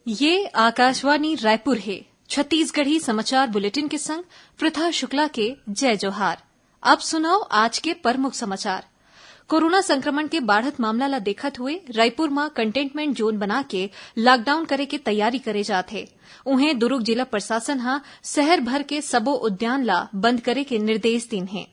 ये आकाशवाणी रायपुर है। छत्तीसगढ़ी समाचार बुलेटिन के संग प्रथा शुक्ला के जय जोहार। अब सुनाओ आज के प्रमुख समाचार। कोरोना संक्रमण के बाढ़त मामला ला देखत हुए रायपुर में कंटेनमेंट जोन बना के लॉकडाउन करे के तैयारी करे जाथे। उन्हें दुर्ग जिला प्रशासन हा शहर भर के सबो उद्यान ला बंद करे के निर्देश दिन है।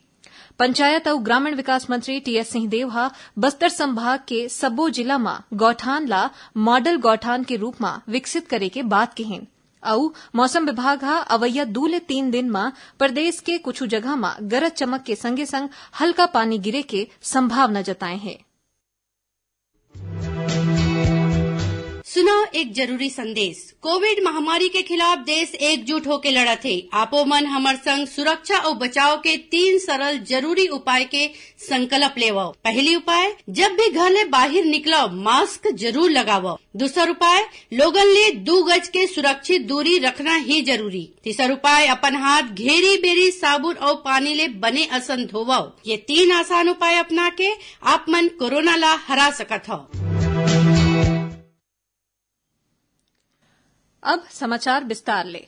पंचायत और ग्रामीण विकास मंत्री टीएस सिंहदेव हा बस्तर संभाग के सबो जिला में गौठान ला मॉडल गौठान के रूप में विकसित करे के बात कहिन। और मौसम विभाग हा अवैया 2 ले 3 दिन में प्रदेश के कुछ जगह में गरज चमक के संगे संग हल्का पानी गिरे के संभावना जताए है। सुनो एक जरूरी संदेश। कोविड महामारी के खिलाफ देश एकजुट होकर लड़त है। आपो मन हमर संग सुरक्षा और बचाव के 3 सरल जरूरी उपाय के संकल्प लेवो। पहली उपाय, जब भी घर ले बाहर निकलो मास्क जरूर लगावो। दूसरा उपाय, लोगन ले 2 गज के सुरक्षित दूरी रखना ही जरूरी। तीसरा उपाय, अपन हाथ घेरी बेरी साबुन और पानी ले बने असन धोवो। ये 3 आसान उपाय अपना के आप मन कोरोना ला हरा सकत हो। अब समाचार विस्तार ले।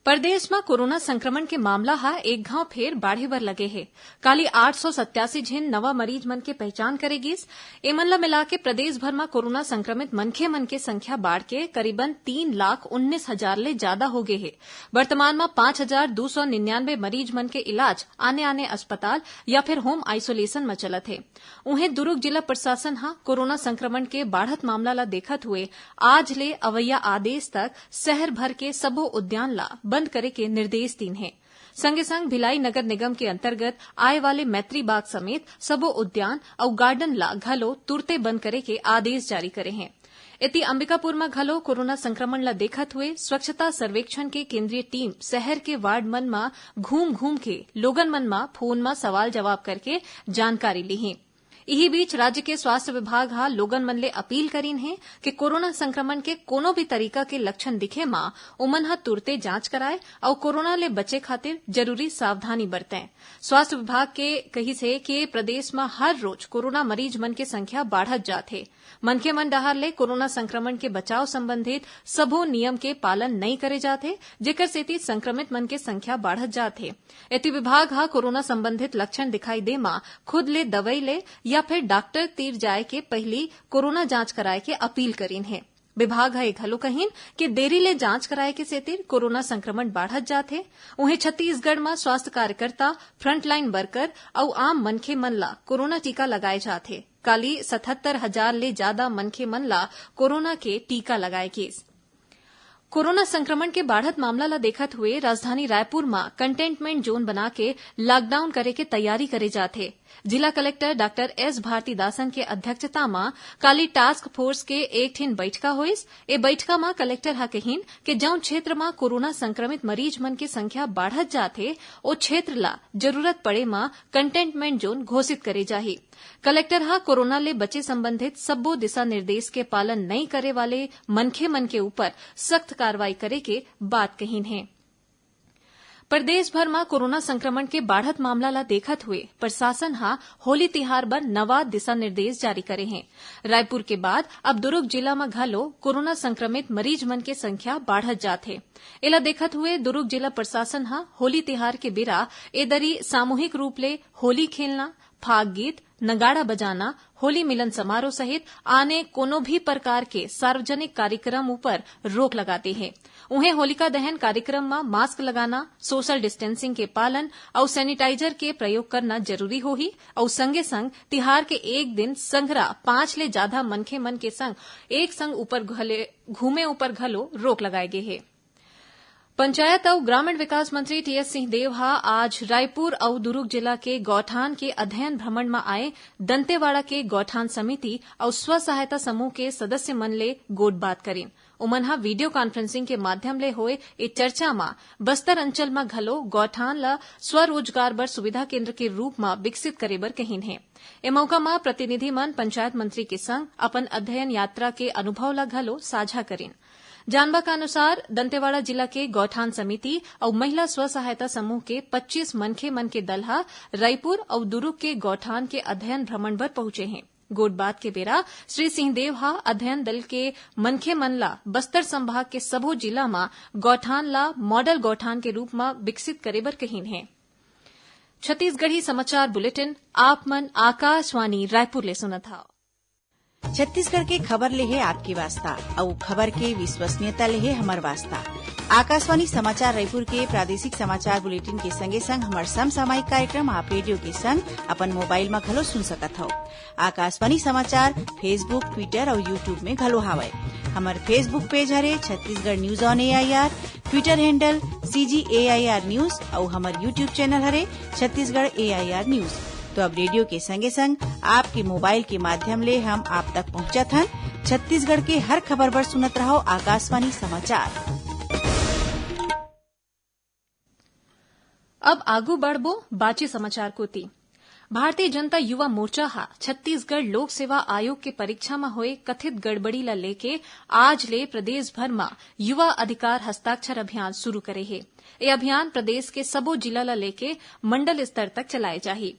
प्रदेश में कोरोना संक्रमण के मामला हा एक घाव फेर बाढ़े बर लगे है। काली 887 झिन नवा मरीज मन के पहचान करेगिस। एमन ला मिला के प्रदेश भर में कोरोना संक्रमित मनखे मन के संख्या बाढ़ के करीबन 3,19,000 ले ज्यादा हो गए है। वर्तमान में 5,299 मरीज मन के इलाज आने आने अस्पताल या फिर होम आइसोलेशन में चलत है। उन्हें दुर्ग जिला प्रशासन हा कोरोना संक्रमण के बाढ़त मामला ला देखत हुए आज ले अवैया आदेश तक शहर भर के सबो उद्यान ला बंद करे के निर्देश दिन है। संगे संग भिलाई नगर निगम के अंतर्गत आए वाले मैत्री बाग समेत सबो उद्यान और गार्डन ला घलो तुरते बंद करे के आदेश जारी करे हैं। इति अंबिकापुर में घलो कोरोना संक्रमण ला देखत हुए स्वच्छता सर्वेक्षण के केंद्रीय टीम शहर के वार्ड मन में घूम घूम के लोगन मन में फोन में सवाल जवाब करके जानकारी ली है। यही बीच राज्य के स्वास्थ्य विभाग हा लोगन मन ले अपील करीन है कि कोरोना संक्रमण के कोनो भी तरीका के लक्षण दिखे मा उमन हा तुरते जांच कराए और कोरोना ले बचे खातिर जरूरी सावधानी बरतें। स्वास्थ्य विभाग के कही से कि प्रदेश में हर रोज कोरोना मरीज मन के संख्या बढ़त जात है। मनखे मन डहार ले कोरोना संक्रमण के बचाव संबंधित सबो नियम के पालन नहीं करे जाते, जेकर सेती संक्रमित मन के संख्या बढ़त जात है। इति विभाग हा कोरोना संबंधित लक्षण दिखाई दे मा खुद ले दवाई ले या फिर डॉक्टर तीर जाए के पहली कोरोना जांच कराए के अपील करीन है। विभाग है घलो कहीन कि देरी ले जांच कराए के सेतिर कोरोना संक्रमण बढ़त जाथे। उन्हें छत्तीसगढ़ में स्वास्थ्य कार्यकर्ता, फ्रंटलाइन वर्कर और आम मनखे मन ला कोरोना टीका लगाए जाथे। काली 77,000 ले ज्यादा मनखे मन ला कोरोना के टीका लगाए गेस। कोरोना संक्रमण के बाढ़त मामला ला देखत हुए राजधानी रायपुर में कंटेनमेंट जोन बना के लॉकडाउन करे के तैयारी करे जाथे। जिला कलेक्टर डॉक्टर एस भारतीदासन के अध्यक्षता में काली टास्क फोर्स के एक ठिन बैठका होइस। ए बैठका में कलेक्टर हा कहीन कि जौन क्षेत्र में कोरोना संक्रमित मरीज मन के संख्या बढ़त जाथे ओ क्षेत्र ला जरूरत पड़े में कंटेनमेंट जोन घोषित करे जाही। कलेक्टर हा कोरोना ले बचे संबंधित सबो दिशा निर्देश के पालन नहीं करे वाले मनखे मन के ऊपर सख्त कार्रवाई करे के बात कहीन है। प्रदेश भर में कोरोना संक्रमण के बाढ़त मामला ला देखत हुए प्रशासन हा होली तिहार बर नवा दिशा निर्देश जारी करे हैं। रायपुर के बाद अब दुर्ग जिला में घलो कोरोना संक्रमित मरीज मन के संख्या बढ़त जाथे। एला देखत हुए दुर्ग जिला प्रशासन हा होली तिहार के बिरा एदरी सामूहिक रूप ले होली खेलना, फाग गीत, नगाड़ा बजाना, होली मिलन समारोह सहित आने कोनो भी प्रकार के सार्वजनिक कार्यक्रम ऊपर रोक लगाते हैं। उन्हें होलिका दहन कार्यक्रम में मास्क लगाना, सोशल डिस्टेंसिंग के पालन और सैनिटाइजर के प्रयोग करना जरूरी होही और संगे संग तिहार के एक दिन संघरा 5 ले ज्यादा मनखे मन के संग एक संग ऊपर घूमे ऊपर घलो रोक लगाए गए है। पंचायत और ग्रामीण विकास मंत्री टीएस सिंहदेव हा आज रायपुर और दुर्ग जिला के गौठान के अध्ययन भ्रमण में आए दंतेवाड़ा के गौठान समिति और स्व सहायता समूह के सदस्य मन ले गोट बात करीन। उमन हा वीडियो कॉन्फ्रेंसिंग के माध्यम ले होए एक चर्चा में बस्तर अंचल में घलो गौठान ला स्वरोजगार बर सुविधा केंद्र के रूप में विकसित करे बर कहीन है। ए मौका में प्रतिनिधि मन पंचायत मंत्री के संग अपन अध्ययन यात्रा के अनुभव ला घलो साझा करीन। जानबा के अनुसार दंतेवाड़ा जिला के गौठान समिति और महिला स्व सहायता समूह के 25 मनखे मन के दल हा रायपुर और दुर्ग के गौठान के अध्ययन भ्रमण पर पहुंचे हैं। गोडबात के बेरा श्री सिंहदेव हा अध्ययन दल के मनखे मनला बस्तर संभाग के सबो जिला में गौठान ला मॉडल गौठान के रूप में विकसित करे बर कहीन है। छत्तीसगढ़ी समाचार बुलेटिन आप मन आकाशवाणी रायपुर ले सुनत हव। छत्तीसगढ़ के खबर ले है आपकी वास्ता और खबर के विश्वसनीयता ले है हमर वास्ता। आकाशवाणी समाचार रायपुर के प्रादेशिक समाचार बुलेटिन के संगे संग हमार समसामयिक कार्यक्रम आप रेडियो के संग अपन मोबाइल में घलो सुन सकत हव। आकाशवाणी समाचार फेसबुक, ट्विटर और यूट्यूब में घलो हावय। हमार फेसबुक पेज हरे Chhattisgarh news on AIR, Twitter handle CGAIR news और हमार यूट्यूब चैनल हरे छत्तीसगढ़ AIR न्यूज। तो अब रेडियो के संगे संग आपके मोबाइल के माध्यम ले हम आप तक पहुंचत हन। छत्तीसगढ़ के हर खबर पर सुनत रहो आकाशवाणी समाचार। अब आगू बढ़बो बाची समाचार कोती। भारतीय जनता युवा मोर्चा हा छत्तीसगढ़ लोक सेवा आयोग के परीक्षा में हुए कथित गड़बड़ी ला लेके आज ले प्रदेश भर में युवा अधिकार हस्ताक्षर अभियान शुरू करे है। ये अभियान प्रदेश के सबो जिला ला लेके मंडल स्तर तक चलाए जाही।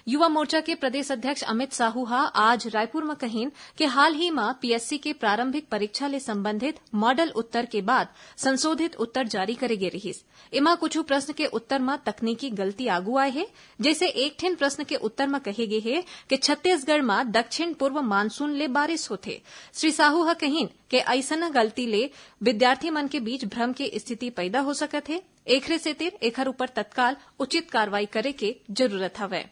युवा मोर्चा के प्रदेश अध्यक्ष अमित साहू हा आज रायपुर में कहीन कि हाल ही में PSC के प्रारंभिक परीक्षा ले संबंधित मॉडल उत्तर के बाद संशोधित उत्तर जारी करे गे रहिस। इमा कुछ प्रश्न के उत्तर में तकनीकी गलती आगू आए है। जैसे एक ठिन प्रश्न के उत्तर में कहे गे है कि छत्तीसगढ़ में दक्षिण पूर्व मानसून ले बारिश होथे। श्री साहू हा कहीन कि ऐसा गलती ले विद्यार्थी मन के बीच भ्रम के स्थिति पैदा हो सकत है। एखरे सेतिर एखर ऊपर तत्काल उचित कार्रवाई करे के जरूरत हवय।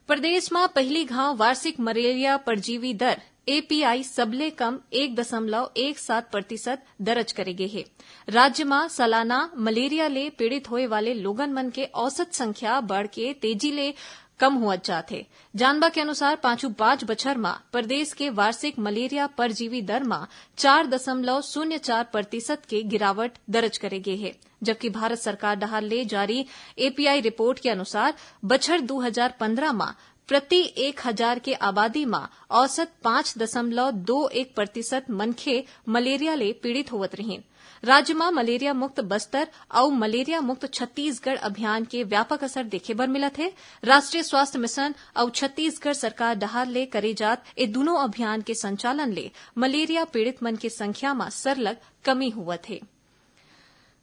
प्रदेश में पहली घाव वार्षिक मलेरिया परजीवी दर API सबले कम 1.17% दर्ज करे गे है। राज्य में सालाना मलेरिया ले पीड़ित होए वाले लोगन मन के औसत संख्या बढ़ के तेजी ले कम हुआ जाथे। जानबा के अनुसार 5 बछर में प्रदेश के वार्षिक मलेरिया परजीवी दर में 4.04% के गिरावट दर्ज करे गे है। जबकि भारत सरकार डहार ले जारी API रिपोर्ट के अनुसार बछर 2015 में प्रति 1000 के आबादी में औसत 5.21% मनखे मलेरिया ले पीड़ित होवत रहीन। राज्य में मलेरिया मुक्त बस्तर और मलेरिया मुक्त छत्तीसगढ़ अभियान के व्यापक असर देखे बर मिलत है। राष्ट्रीय स्वास्थ्य मिशन और छत्तीसगढ़ सरकार डहार ले करे जात ए दोनों अभियान के संचालन ले मलेरिया पीड़ित मन की संख्या में सरलग कमी हुवत है।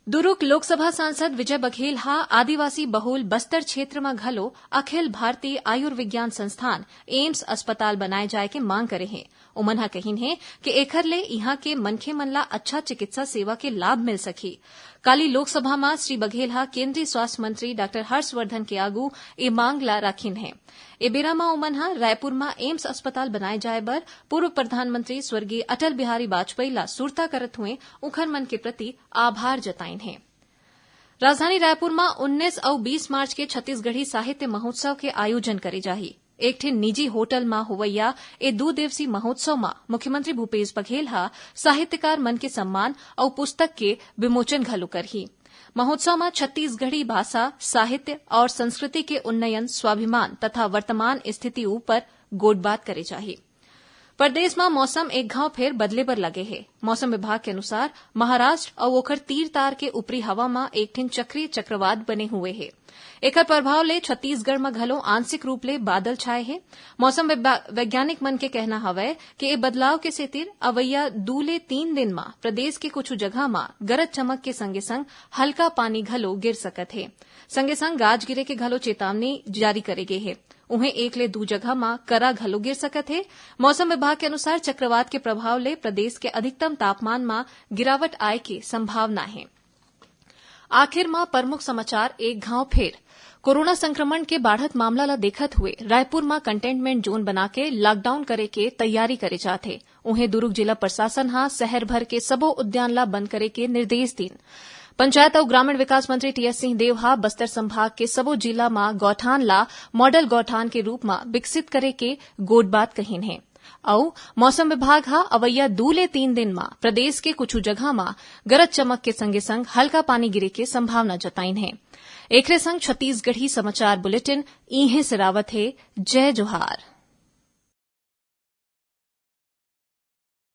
दुर्ग लोकसभा सांसद विजय बघेल हा आदिवासी बहुल बस्तर क्षेत्र में घलो अखिल भारतीय आयुर्विज्ञान संस्थान एम्स अस्पताल बनाए जाए के मांग करे हैं। उमन हा कहीन है कि एखर ले इहां के मनखे मन ला अच्छा चिकित्सा सेवा के लाभ मिल सकी। काली लोकसभा में श्री बघेल हा केंद्रीय स्वास्थ्य मंत्री डॉक्टर हर्षवर्धन के आगू ए मांग ला राखिन है। ए बेरा में उमन हा रायपुर में एम्स अस्पताल बनाए जाए बर पूर्व प्रधानमंत्री स्वर्गीय अटल बिहारी वाजपेयी ला सुरता करत हुए उखर मन के प्रति आभार जताइन है। राजधानी रायपुर में 19 और 20 मार्च के छत्तीसगढ़ी साहित्य महोत्सव के आयोजन करे जाही। एक ठिन निजी होटल में होवैया ए 2 दिवसीय महोत्सव में मुख्यमंत्री भूपेश बघेल हा साहित्यकार मन के सम्मान और पुस्तक के विमोचन घलो करही। महोत्सव में छत्तीसगढ़ी भाषा, साहित्य और संस्कृति के उन्नयन, स्वाभिमान तथा वर्तमान स्थिति ऊपर गोडबात करे जाही। प्रदेश में मौसम एक घाव फेर बदले बर लगे है। मौसम विभाग के अनुसार महाराष्ट्र और ओखर तीर तार के ऊपरी हवा में एक ठिन चक्रीय चक्रवात बने हुए है। एकर प्रभाव ले छत्तीसगढ़ में घलो आंशिक रूप ले बादल छाए है। मौसम वैज्ञानिक मन के कहना हवय कि ए बदलाव के सेतिर अवैया 2 ले 3 दिन में प्रदेश के कुछ जगह में गरज चमक के संगे संग हल्का पानी घलो गिर सकत है। संगे संग गाज गिरे के घलो चेतावनी जारी करे गे है। उन्हें 1 ले 2 जगह में करा घलो गिर सकत है। मौसम विभाग के अनुसार चक्रवात के प्रभाव ले प्रदेश के अधिकतम तापमान में गिरावट आए की संभावना है। आखिर में प्रमुख समाचार एक घाव फेर। कोरोना संक्रमण के बढ़त मामला ला देखत हुए रायपुर में कंटेनमेंट जोन बना के लॉकडाउन करे के तैयारी करे जाथे। उन्हें दुर्ग जिला प्रशासन हा शहर भर के सबो उद्यान ला बंद करे के निर्देश दीन। पंचायत और ग्रामीण विकास मंत्री टीएस सिंहदेव हा बस्तर संभाग के सबो जिला में गौठान ला मॉडल गौठान के रूप में विकसित करे के गोडबात कहीन है। और मौसम विभाग हा अवैया 2 ले 3 दिन में प्रदेश के कुछ जगह में गरज चमक के संगे संग हल्का पानी गिरे के संभावना जताइन है। एकरे संग छत्तीसगढ़ी समाचार बुलेटिन इहे सिरावत है। जय जोहार।